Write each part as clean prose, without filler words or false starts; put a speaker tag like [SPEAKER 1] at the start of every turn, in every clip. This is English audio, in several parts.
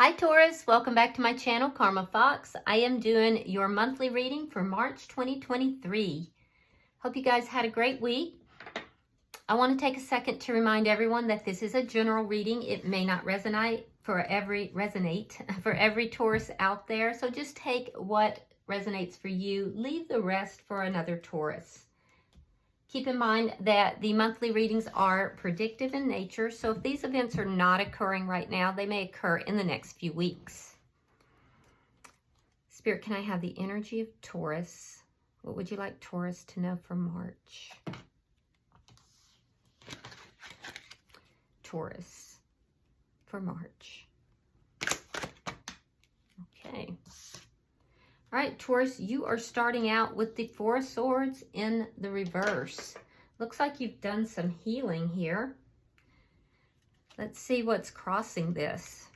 [SPEAKER 1] Hi Taurus, welcome back to my channel, Karma Fox. I am doing your monthly reading for March 2023. Hope you guys had a great week. I want to take a second to remind everyone that this is a general reading. It may not resonate for every Taurus out there. So just take what resonates for you, leave the rest for another Taurus. Keep in mind that the monthly readings are predictive in nature, so if these events are not occurring right now, they may occur in the next few weeks. Spirit, can I have the energy of Taurus? What would you like Taurus to know for March? Taurus for March. Okay. All right, Taurus, you are starting out with the Four of Swords in the reverse. Looks like you've done some healing here. Let's see what's crossing this.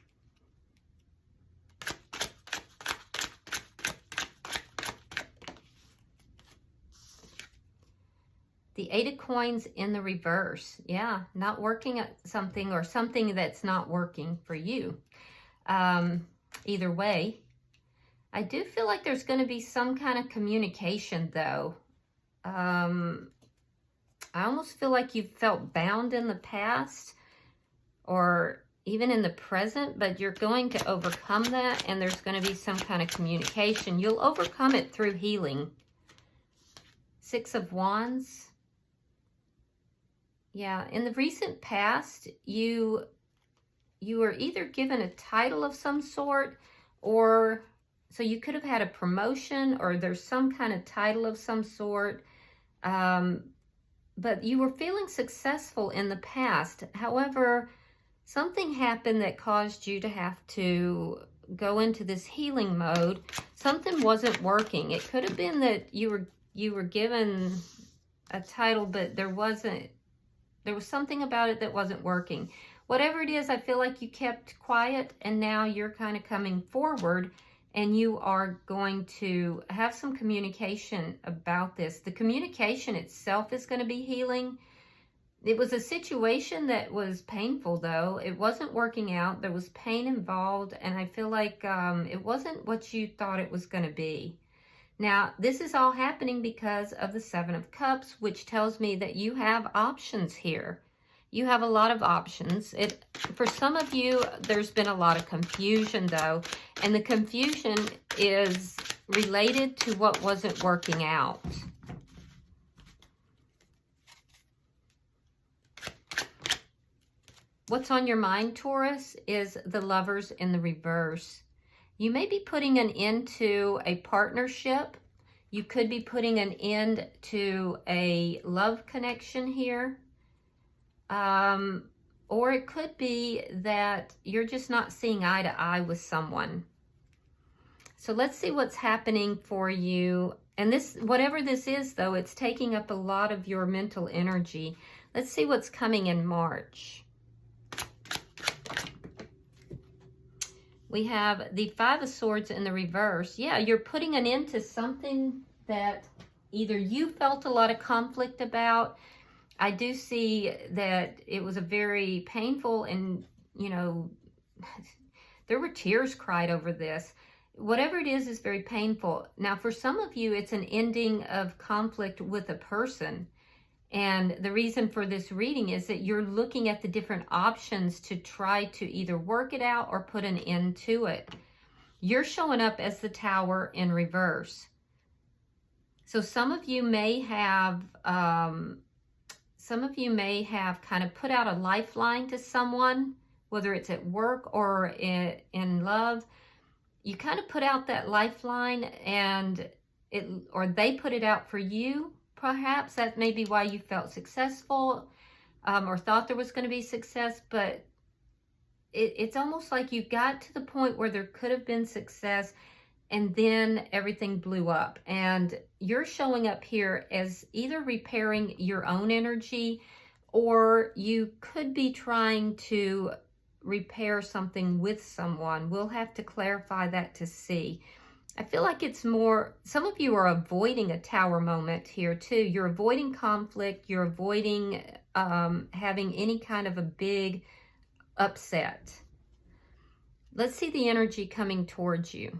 [SPEAKER 1] The Eight of Coins in the reverse. Yeah, not working at something or something that's not working for you. Either way. I do feel like there's going to be some kind of communication, though. I almost feel like you've felt bound in the past or even in the present, but you're going to overcome that, and there's going to be some kind of communication. You'll overcome it through healing. Six of Wands. Yeah, in the recent past, you were either given a title of some sort, or so you could have had a promotion, or there's some kind of title of some sort, but you were feeling successful in the past. However, something happened that caused you to have to go into this healing mode. Something wasn't working. It could have been that you were given a title, but there was something about it that wasn't working. Whatever it is, I feel like you kept quiet, and now you're kind of coming forward, and you are going to have some communication about this. The communication itself is going to be healing. It was a situation that was painful, though. It wasn't working out. There was pain involved, and I feel like it wasn't what you thought it was going to be. Now, this is all happening because of the Seven of Cups, which tells me that you have options here. You have a lot of options. For some of you, there's been a lot of confusion, though, and the confusion is related to what wasn't working out. What's on your mind, Taurus, is the Lovers in the reverse. You may be putting an end to a partnership. You could be putting an end to a love connection here. Or it could be that you're just not seeing eye to eye with someone. So let's see what's happening for you. And this, whatever this is, though, it's taking up a lot of your mental energy. Let's see what's coming in March. We have the Five of Swords in the reverse. Yeah, you're putting an end to something that either you felt a lot of conflict about. I do see that it was a very painful, and, you know, there were tears cried over this. Whatever it is very painful. Now, for some of you, it's an ending of conflict with a person. And the reason for this reading is that you're looking at the different options to try to either work it out or put an end to it. You're showing up as the Tower in reverse. So some of you may have kind of put out a lifeline to someone, whether it's at work or in love. You kind of put out that lifeline, and or they put it out for you. Perhaps that may be why you felt successful, or thought there was going to be success, but it's almost like you got to the point where there could have been success, and then everything blew up. And you're showing up here as either repairing your own energy, or you could be trying to repair something with someone. We'll have to clarify that to see. I feel like it's more, some of you are avoiding a Tower moment here too. You're avoiding conflict. You're avoiding having any kind of a big upset. Let's see the energy coming towards you.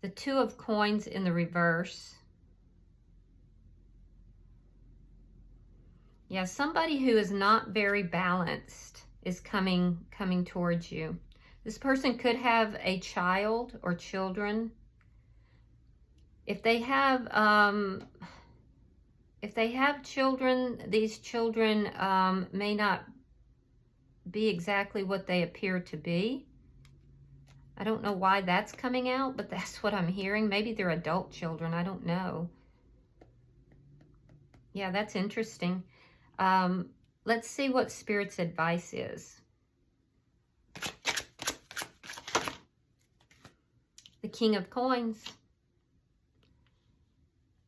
[SPEAKER 1] The Two of Coins in the reverse. Yeah, somebody who is not very balanced is coming towards you. This person could have a child or children. If they have children, these children may not be exactly what they appear to be. I don't know why that's coming out, but that's what I'm hearing. Maybe they're adult children. I don't know. Yeah, that's interesting. Let's see what Spirit's advice is. The King of Coins.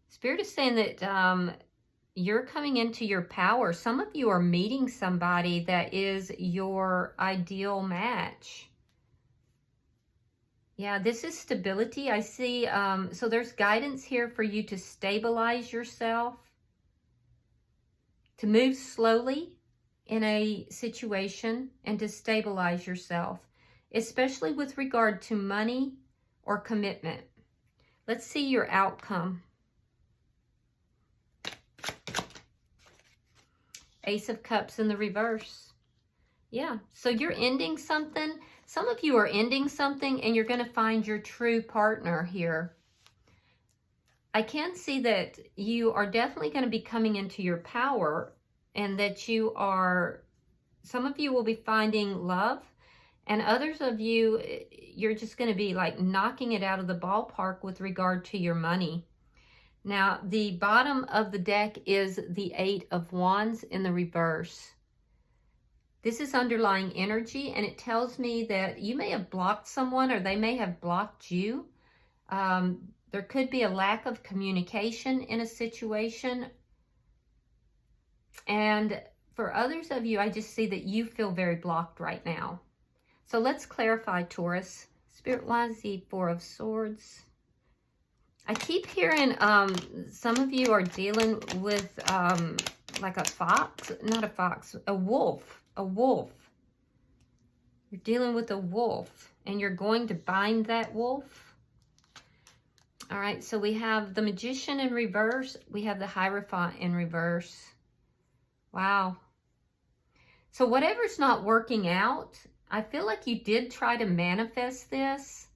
[SPEAKER 1] Spirit is saying that you're coming into your power. Some of you are meeting somebody that is your ideal match. Yeah, this is stability. I see, so there's guidance here for you to stabilize yourself, to move slowly in a situation and to stabilize yourself, especially with regard to money or commitment. Let's see your outcome. Ace of Cups in the reverse. Yeah, so you're ending something. Some of you are ending something and you're going to find your true partner here. I can see that you are definitely going to be coming into your power, and that you are, some of you will be finding love, and others of you, you're just going to be like knocking it out of the ballpark with regard to your money. Now, the bottom of the deck is the Eight of Wands in the reverse. This is underlying energy, and it tells me that you may have blocked someone, or they may have blocked you. There could be a lack of communication in a situation. And for others of you, I just see that you feel very blocked right now. So let's clarify, Taurus. Spirit-wise, the Four of Swords. I keep hearing some of you are dealing with like a fox, not a fox, a wolf. A wolf. You're dealing with a wolf, and you're going to bind that wolf. All right, so we have the Magician in reverse. We have the Hierophant in reverse. Wow. So whatever's not working out, I feel like you did try to manifest this,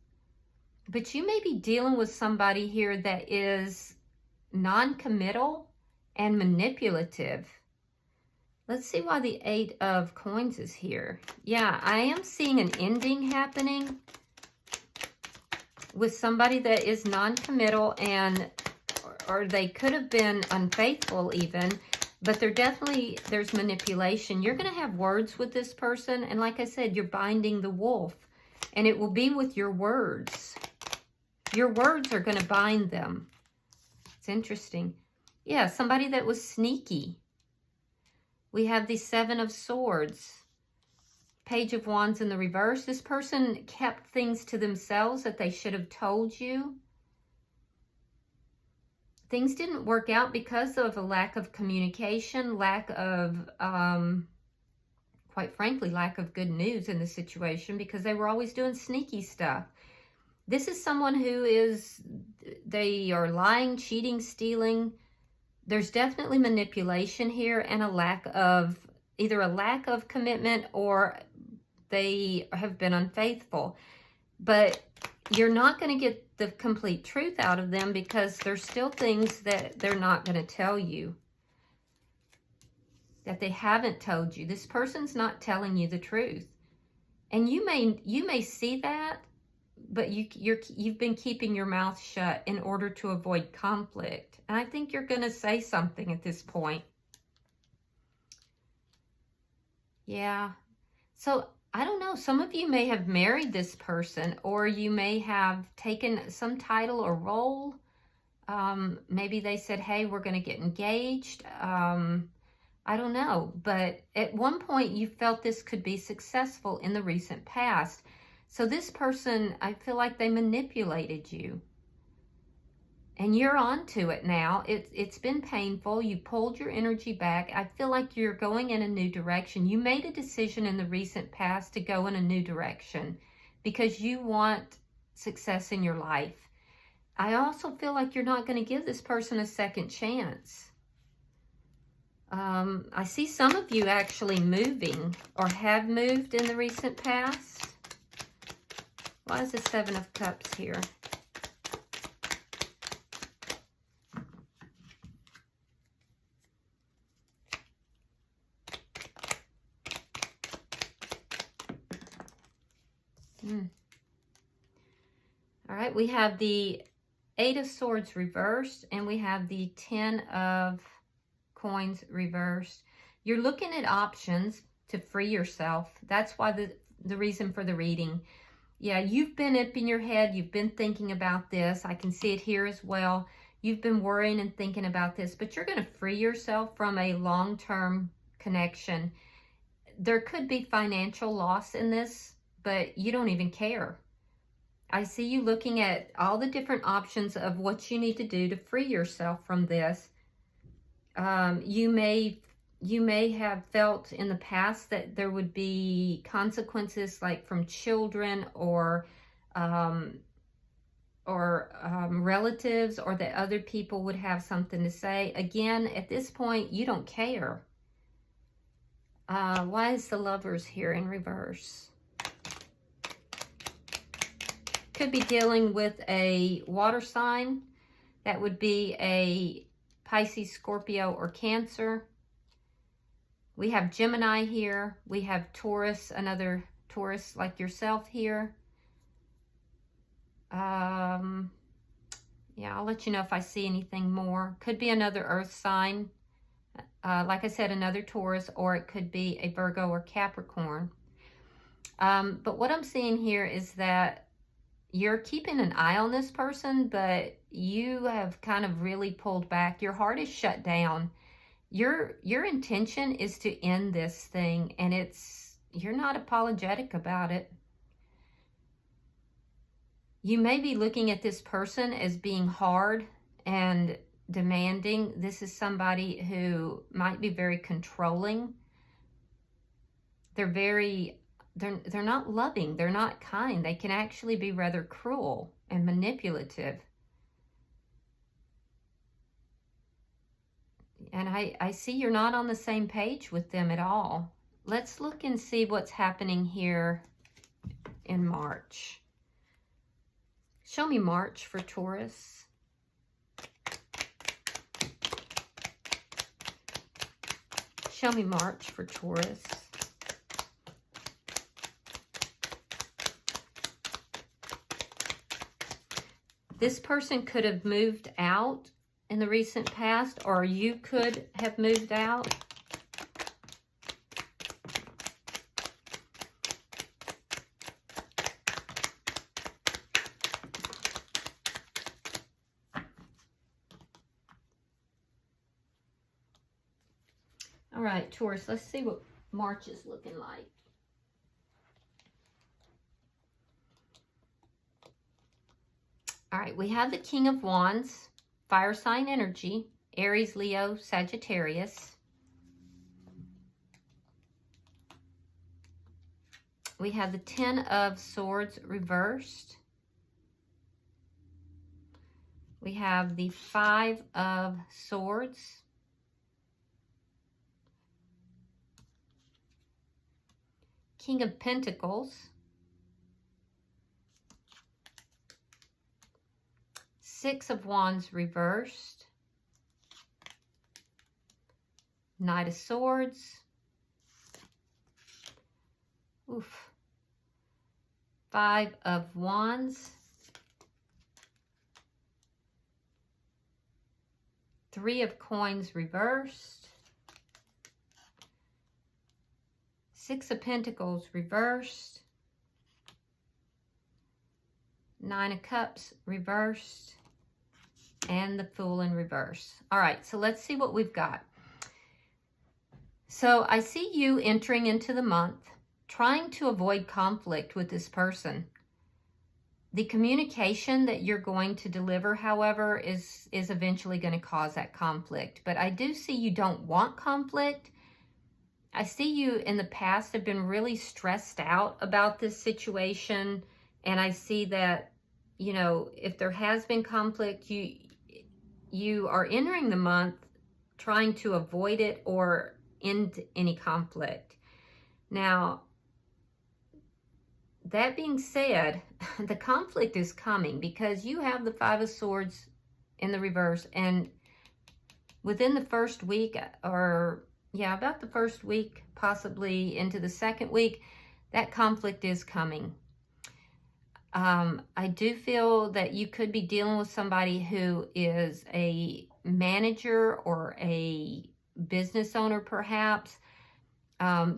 [SPEAKER 1] but you may be dealing with somebody here that is non-committal and manipulative. Let's see why the Eight of Coins is here. Yeah, I am seeing an ending happening with somebody that is non-committal, and or they could have been unfaithful even, but there's manipulation. You're going to have words with this person, and like I said, you're binding the wolf, and it will be with your words. Your words are going to bind them. It's interesting. Yeah, somebody that was sneaky. We have the Seven of Swords, Page of Wands in the reverse. This person kept things to themselves that they should have told you. Things didn't work out because of a lack of communication, lack of, quite frankly, lack of good news in the situation, because they were always doing sneaky stuff. This is someone who they are lying, cheating, stealing. There's definitely manipulation here, and either a lack of commitment, or they have been unfaithful. But you're not going to get the complete truth out of them, because there's still things that they're not going to tell you, that they haven't told you. This person's not telling you the truth. And you may see that, but you've been keeping your mouth shut in order to avoid conflict. And I think you're going to say something at this point. Yeah. So, I don't know. Some of you may have married this person, or you may have taken some title or role. Maybe they said, hey, we're going to get engaged. I don't know. But at one point, you felt this could be successful in the recent past. So this person, I feel like they manipulated you. And you're on to it now. It's been painful. You pulled your energy back. I feel like you're going in a new direction. You made a decision in the recent past to go in a new direction because you want success in your life. I also feel like you're not going to give this person a second chance. I see some of you actually moving or have moved in the recent past. Why is the Seven of Cups here? All right, we have the Eight of Swords reversed, and we have the Ten of Coins reversed. You're looking at options to free yourself. That's why the reason for the reading. Yeah, you've been up in your head. You've been thinking about this. I can see it here as well. You've been worrying and thinking about this, but you're going to free yourself from a long-term connection. There could be financial loss in this, but you don't even care. I see you looking at all the different options of what you need to do to free yourself from this. You may have felt in the past that there would be consequences like from children or relatives, or that other people would have something to say. Again, at this point, you don't care. Why is the Lovers here in reverse? Could be dealing with a water sign. That would be a Pisces, Scorpio, or Cancer. We have Gemini here. We have Taurus, another Taurus like yourself here. Yeah, I'll let you know if I see anything more. Could be another earth sign. Like I said, another Taurus, or it could be a Virgo or Capricorn. But what I'm seeing here is that you're keeping an eye on this person, but you have kind of really pulled back. Your heart is shut down. Your intention is to end this thing, and you're not apologetic about it. You may be looking at this person as being hard and demanding. This is somebody who might be very controlling. They're not loving. They're not kind. They can actually be rather cruel and manipulative. And I see you're not on the same page with them at all. Let's look and see what's happening here in March. Show me March for Taurus. Show me March for Taurus. This person could have moved out in the recent past, or you could have moved out. All right, Taurus, let's see what March is looking like. All right, we have the King of Wands, fire sign energy, Aries, Leo, Sagittarius. We have the Ten of Swords reversed. We have the Five of Swords. King of Pentacles. Six of Wands reversed. Knight of Swords. Oof. Five of Wands. Three of Coins reversed. Six of Pentacles reversed. Nine of Cups reversed. And the Fool in reverse. All right, so let's see what we've got. So I see you entering into the month trying to avoid conflict with this person. The communication that you're going to deliver, however, is eventually going to cause that conflict. But I do see you don't want conflict. I see you in the past have been really stressed out about this situation. And I see that, you know, if there has been conflict, you are entering the month trying to avoid it or end any conflict. Now, that being said, the conflict is coming because you have the Five of Swords in the reverse, and within the first week, or yeah, about the first week, possibly into the second week, that conflict is coming. I do feel that you could be dealing with somebody who is a manager or a business owner, perhaps.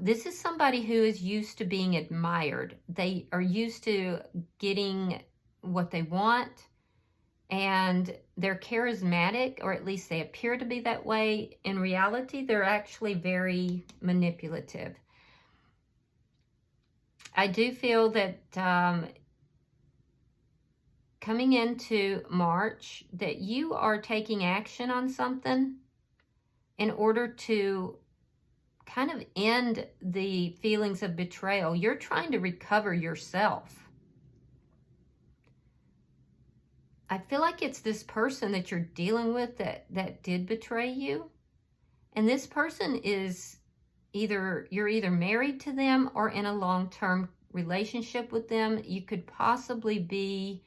[SPEAKER 1] This is somebody who is used to being admired. They are used to getting what they want, and they're charismatic, or at least they appear to be that way. In reality, they're actually very manipulative. I do feel that coming into March, that you are taking action on something in order to kind of end the feelings of betrayal. You're trying to recover yourself. I feel like it's this person that you're dealing with that did betray you. And this person is you're either married to them or in a long-term relationship with them. You could possibly be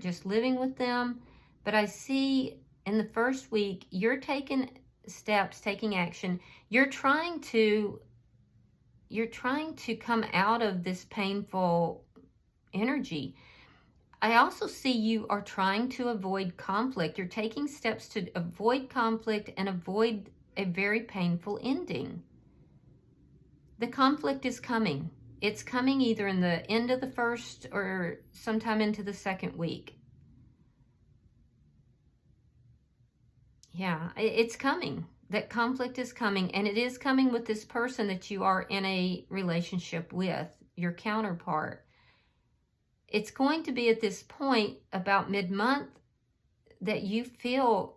[SPEAKER 1] just living with them. But I see in the first week, you're taking steps, taking action. You're trying to come out of this painful energy. I also see you are trying to avoid conflict. You're taking steps to avoid conflict and avoid a very painful ending. The conflict is coming. It's coming either in the end of the first or sometime into the second week. Yeah, it's coming. That conflict is coming, and it is coming with this person that you are in a relationship with, your counterpart. It's going to be at this point about mid-month that you feel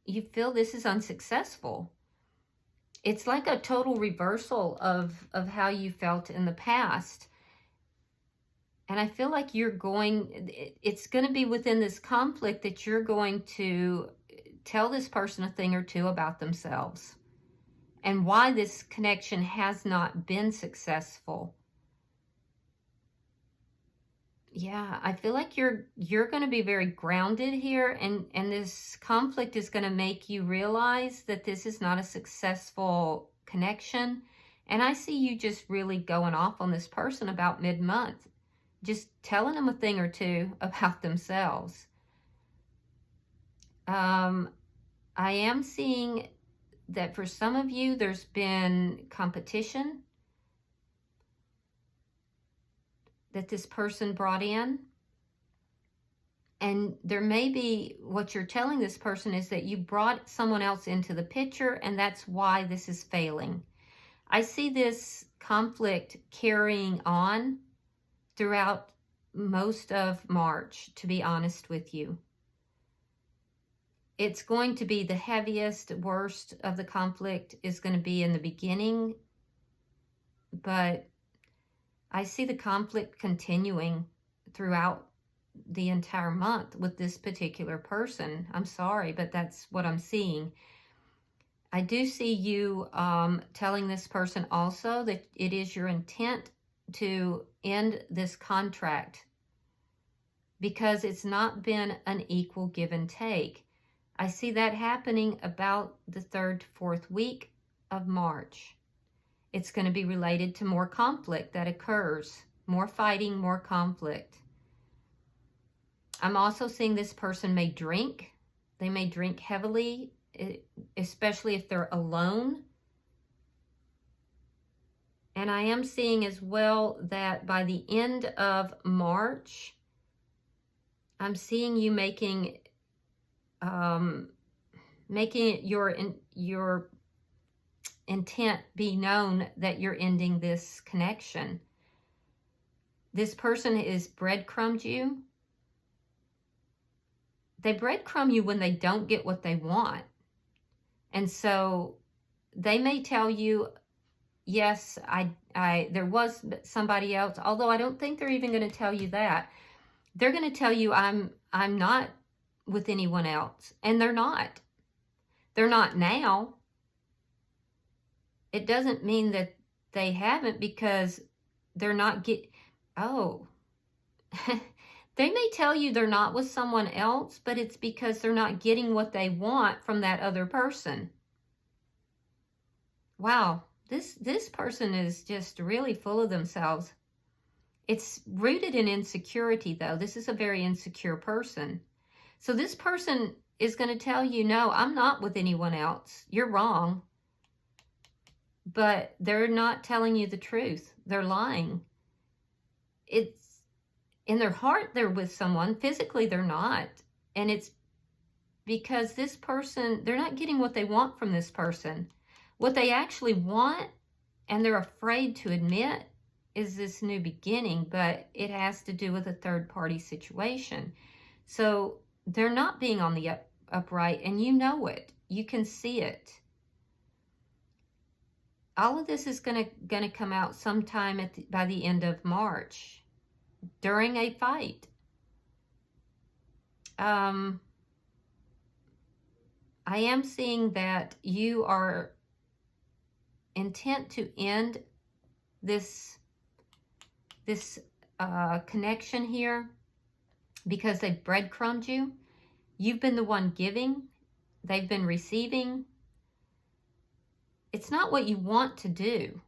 [SPEAKER 1] this is unsuccessful. It's like a total reversal of how you felt in the past. And I feel like it's going to be within this conflict that you're going to tell this person a thing or two about themselves and why this connection has not been successful. Yeah, I feel like you're going to be very grounded here, and this conflict is going to make you realize that this is not a successful connection. And I see you just really going off on this person about mid-month, just telling them a thing or two about themselves. I am seeing that for some of you, there's been competition that this person brought in. And there may be, what you're telling this person is that you brought someone else into the picture, and that's why this is failing. I see this conflict carrying on throughout most of March, to be honest with you. It's going to be the heaviest, worst of the conflict is going to be in the beginning, but I see the conflict continuing throughout the entire month with this particular person. I'm sorry, but that's what I'm seeing. I do see you telling this person also that it is your intent to end this contract because it's not been an equal give and take. I see that happening about the 3rd, 4th week of March. It's going to be related to more conflict that occurs, more fighting, more conflict. I'm also seeing this person may drink. They may drink heavily, especially if they're alone. And I am seeing as well that by the end of March, I'm seeing you making your intent be known that you're ending this connection. this person is breadcrumbed you. They breadcrumb you when they don't get what they want. And so they may tell you, yes, there was somebody else, although I don't think they're even going to tell you that. They're going to tell you, I'm not with anyone else. And they're not. They're not now. It doesn't mean that they haven't, because they're not they may tell you they're not with someone else, but it's because they're not getting what they want from that other person. Wow, this person is just really full of themselves. It's rooted in insecurity, though. This is a very insecure person. So this person is going to tell you, no, I'm not with anyone else. You're wrong. But they're not telling you the truth. They're lying. It's in their heart, they're with someone. Physically, they're not. And it's because this person, they're not getting what they want from this person. What they actually want, and they're afraid to admit, is this new beginning, but it has to do with a third-party situation. So they're not being on the upright, and you know it. You can see it. All of this is going to come out sometime by the end of March, during a fight. I am seeing that you are intent to end this connection here, because they've breadcrumbed you. You've been the one giving. They've been receiving. It's not what you want to do.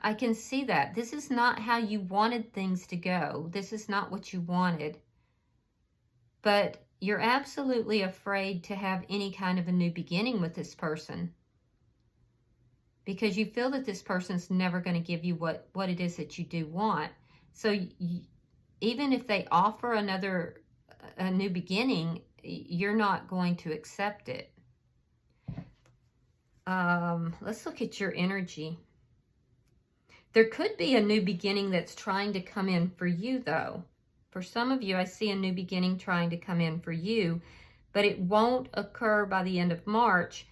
[SPEAKER 1] I can see that. This is not how you wanted things to go. This is not what you wanted. But you're absolutely afraid to have any kind of a new beginning with this person, because you feel that this person's never going to give you what it is that you do want. So even if they offer a new beginning, you're not going to accept it. Let's look at your energy. There could be a new beginning that's trying to come in for you, though. For some of you, I see a new beginning trying to come in for you, but it won't occur by the end of March.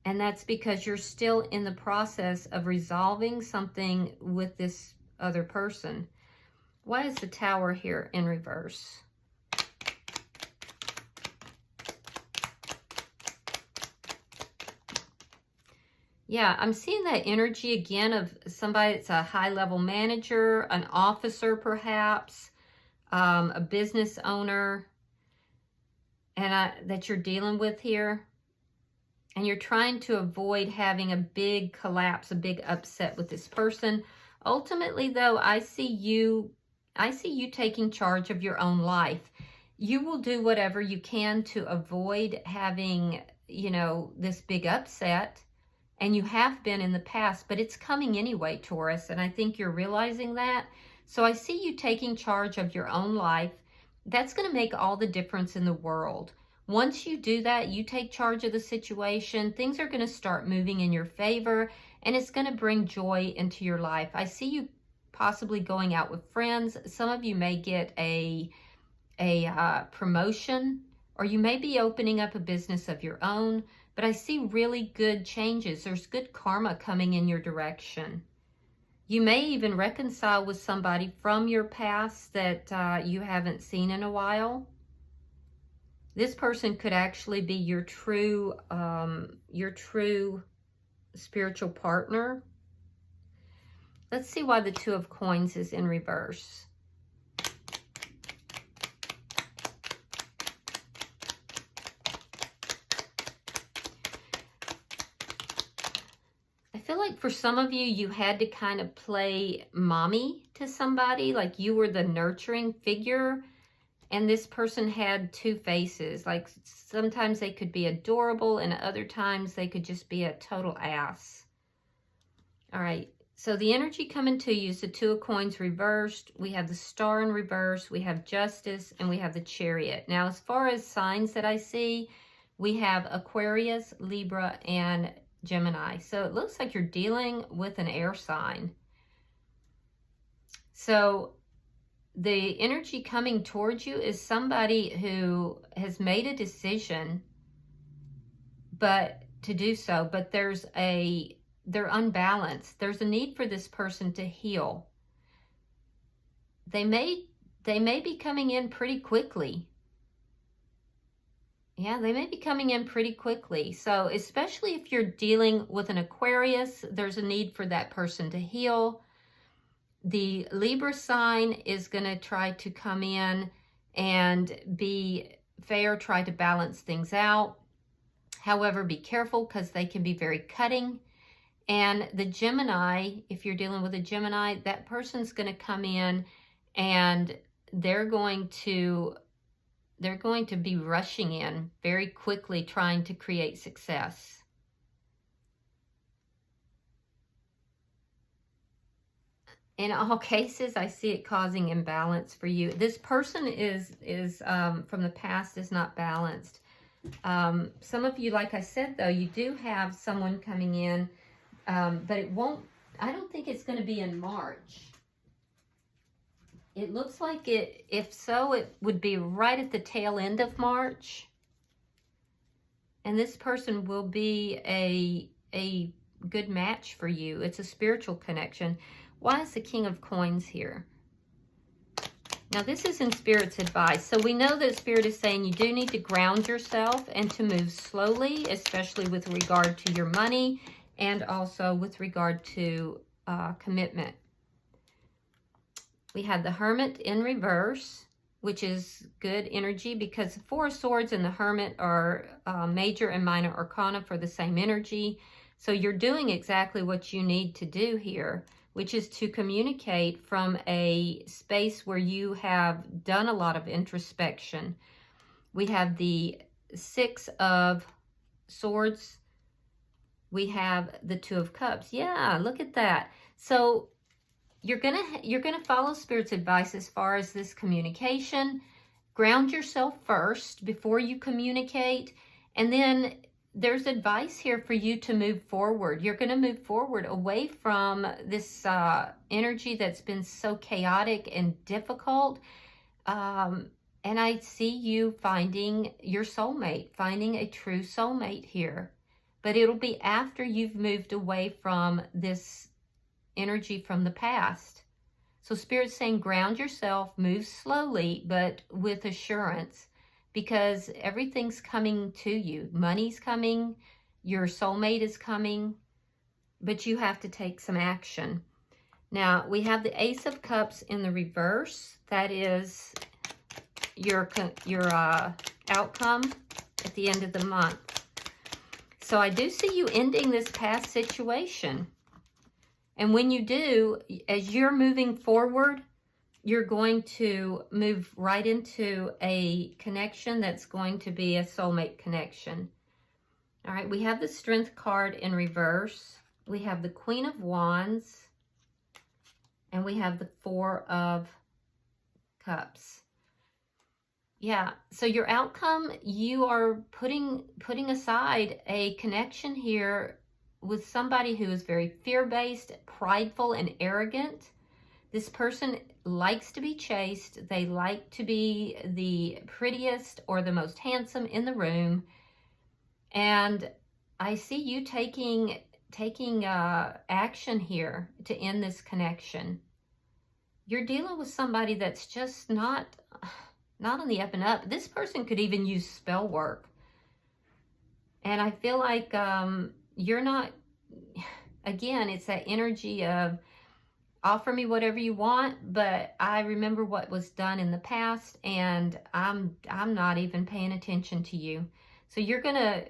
[SPEAKER 1] And that's because you're still in the process of resolving something with this other person. Why is the Tower here in reverse? Yeah, I'm seeing that energy again of somebody that's a high-level manager, an officer perhaps, a business owner, and that you're dealing with here. And you're trying to avoid having a big collapse, a big upset with this person. Ultimately, though, I see you taking charge of your own life. You will do whatever you can to avoid having, this big upset. And you have been in the past, but it's coming anyway, Taurus. And I think you're realizing that. So I see you taking charge of your own life. That's going to make all the difference in the world. Once you do that, you take charge of the situation, things are going to start moving in your favor, and it's going to bring joy into your life. I see you possibly going out with friends. Some of you may get a promotion, or you may be opening up a business of your own. But I see really good changes. There's good karma coming in your direction. You may even reconcile with somebody from your past that you haven't seen in a while. This person could actually be your true spiritual partner. Let's see why the Two of Coins is in reverse. I feel like for some of you, you had to kind of play mommy to somebody, like you were the nurturing figure, and this person had two faces. Like sometimes they could be adorable, and other times they could just be a total ass. All right, so the energy coming to you is the Two of Coins reversed. We have the Star in reverse, we have Justice, and we have the Chariot. Now, as far as signs that I see, we have Aquarius, Libra, and Gemini. So it looks like you're dealing with an air sign. So the energy coming towards you is somebody who has made a decision to do so, but they're unbalanced. There's a need for this person to heal. They may be coming in pretty quickly. Yeah, they may be coming in pretty quickly. So especially if you're dealing with an Aquarius, there's a need for that person to heal. The Libra sign is going to try to come in and be fair, try to balance things out. However, be careful because they can be very cutting. And the Gemini, if you're dealing with a Gemini, that person's going to come in and they're going to be rushing in very quickly, trying to create success. In all cases, I see it causing imbalance for you. This person is from the past is not balanced. Some of you, like I said, though, you do have someone coming in, but it won't, I don't think it's going to be in March. It looks like it, if so, it would be right at the tail end of March. And this person will be a good match for you. It's a spiritual connection. Why is the King of Coins here? Now, this is in Spirit's advice. So we know that Spirit is saying you do need to ground yourself and to move slowly, especially with regard to your money and also with regard to commitment. We have the Hermit in reverse, which is good energy because the Four of Swords and the Hermit are major and minor arcana for the same energy. So you're doing exactly what you need to do here, which is to communicate from a space where you have done a lot of introspection. We have the Six of Swords. We have the Two of Cups. Yeah, look at that. So you're gonna follow Spirit's advice as far as this communication. Ground yourself first before you communicate, and then there's advice here for you to move forward. You're going to move forward away from this energy that's been so chaotic and difficult. And I see you finding your soulmate, finding a true soulmate here. But it'll be after you've moved away from this energy from the past. So Spirit's saying ground yourself, move slowly, but with assurance, because everything's coming to you. Money's coming, your soulmate is coming, but you have to take some action. Now, we have the Ace of Cups in the reverse. That is your outcome at the end of the month. So I do see you ending this past situation. And when you do, as you're moving forward, you're going to move right into a connection that's going to be a soulmate connection. All right, we have the Strength card in reverse. We have the Queen of Wands. And we have the Four of Cups. Yeah, so your outcome, you are putting aside a connection here with somebody who is very fear-based, prideful, and arrogant. This person likes to be chased. They like to be the prettiest or the most handsome in the room. And I see you taking action here to end this connection. You're dealing with somebody that's just not on the up and up. This person could even use spell work. And I feel like you're not, again, it's that energy of offer me whatever you want, but I remember what was done in the past, and I'm not even paying attention to you. So you're gonna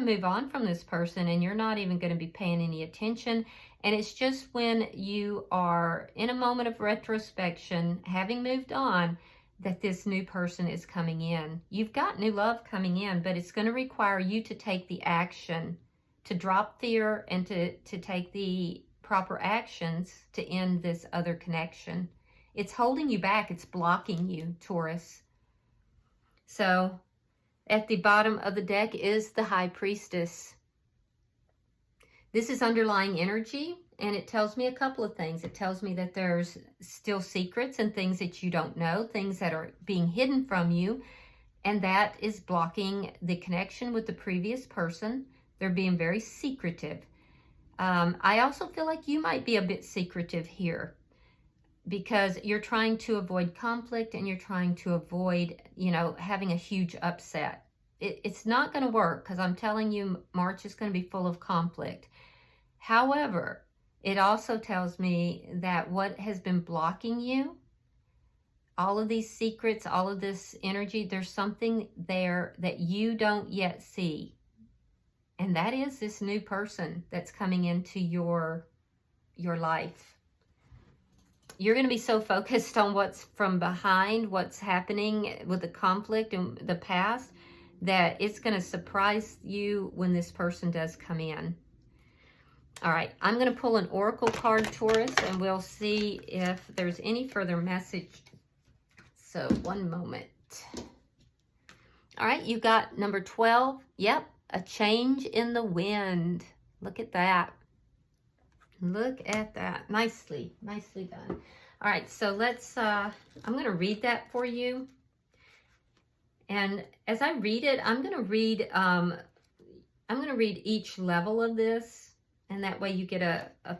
[SPEAKER 1] move on from this person, and you're not even gonna be paying any attention. And it's just when you are in a moment of retrospection, having moved on, that this new person is coming in. You've got new love coming in, but it's going to require you to take the action, to drop fear, and to take the proper actions to end this other connection. It's holding you back. It's blocking you, Taurus. So at the bottom of the deck is the High Priestess. This is underlying energy, and it tells me a couple of things. It tells me that there's still secrets and things that you don't know, things that are being hidden from you, and that is blocking the connection with the previous person. They're being very secretive. I also feel like you might be a bit secretive here because you're trying to avoid conflict and you're trying to avoid, having a huge upset. It's not going to work because I'm telling you, March is going to be full of conflict. However, it also tells me that what has been blocking you, all of these secrets, all of this energy, there's something there that you don't yet see. And that is this new person that's coming into your life. You're going to be so focused on what's from behind, what's happening with the conflict and the past, that it's going to surprise you when this person does come in. All right, I'm going to pull an oracle card, Taurus, and we'll see if there's any further message. So, one moment. All right, you got number 12. Yep, a change in the wind. Look at that. Look at that. Nicely done. All right, so let's, I'm going to read that for you. And as I read it, I'm going to read each level of this, and that way you get a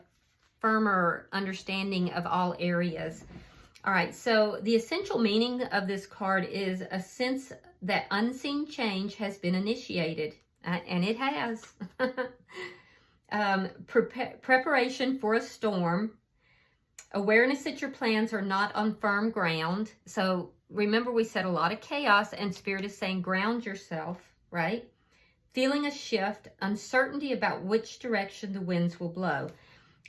[SPEAKER 1] firmer understanding of all areas. All right, so the essential meaning of this card is a sense that unseen change has been initiated, and it has. Preparation for a storm, awareness that your plans are not on firm ground. So remember, we said a lot of chaos, and Spirit is saying ground yourself, right? Feeling a shift, uncertainty about which direction the winds will blow.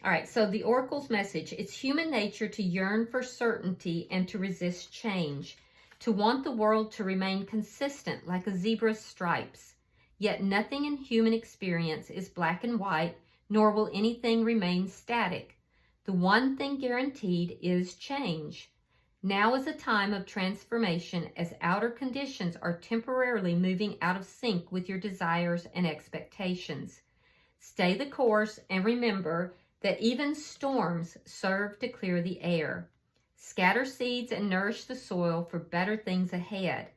[SPEAKER 1] All right, so the Oracle's message, it's human nature to yearn for certainty and to resist change, to want the world to remain consistent like a zebra's stripes. Yet nothing in human experience is black and white, nor will anything remain static. The one thing guaranteed is change. Now is a time of transformation as outer conditions are temporarily moving out of sync with your desires and expectations. Stay the course and remember that even storms serve to clear the air. Scatter seeds and nourish the soil for better things ahead.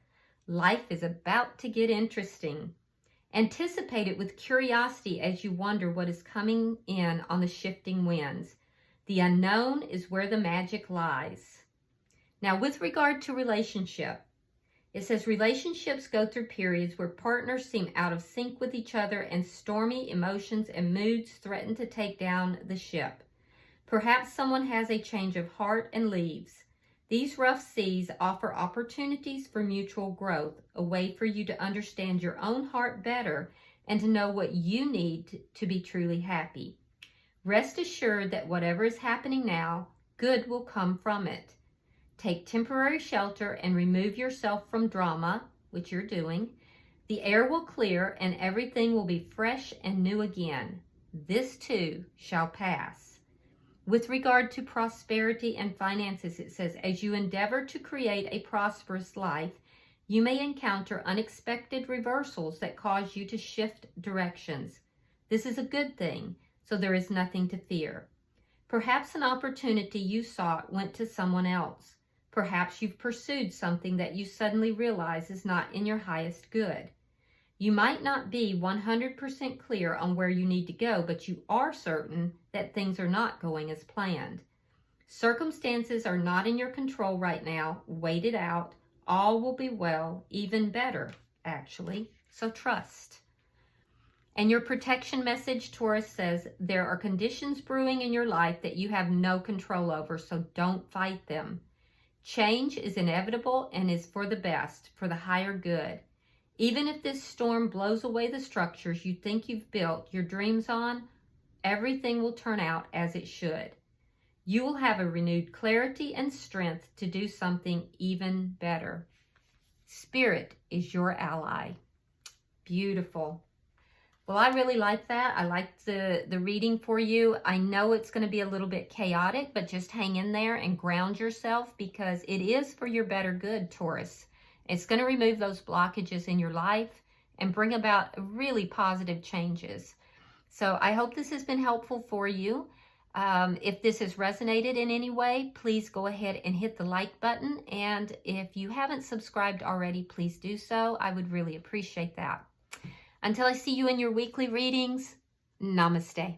[SPEAKER 1] Life is about to get interesting. Anticipate it with curiosity as you wonder what is coming in on the shifting winds. The unknown is where the magic lies. Now, with regard to relationship, it says relationships go through periods where partners seem out of sync with each other and stormy emotions and moods threaten to take down the ship. Perhaps someone has a change of heart and leaves. These rough seas offer opportunities for mutual growth, a way for you to understand your own heart better and to know what you need to be truly happy. Rest assured that whatever is happening now, good will come from it. Take temporary shelter and remove yourself from drama, which you're doing. The air will clear and everything will be fresh and new again. This too shall pass. With regard to prosperity and finances, it says, as you endeavor to create a prosperous life, you may encounter unexpected reversals that cause you to shift directions. This is a good thing, so there is nothing to fear. Perhaps an opportunity you sought went to someone else. Perhaps you've pursued something that you suddenly realize is not in your highest good. You might not be 100% clear on where you need to go, but you are certain that things are not going as planned. Circumstances are not in your control right now. Wait it out. All will be well, even better, actually. So trust. And your protection message, Taurus, says there are conditions brewing in your life that you have no control over, so don't fight them. Change is inevitable and is for the best, for the higher good. Even if this storm blows away the structures you think you've built your dreams on, everything will turn out as it should. You will have a renewed clarity and strength to do something even better. Spirit is your ally. Beautiful. Well, I really like that. I like the reading for you. I know it's going to be a little bit chaotic, but just hang in there and ground yourself because it is for your better good, Taurus. It's going to remove those blockages in your life and bring about really positive changes. So I hope this has been helpful for you. If this has resonated in any way, please go ahead and hit the like button. And if you haven't subscribed already, please do so. I would really appreciate that. Until I see you in your weekly readings, namaste.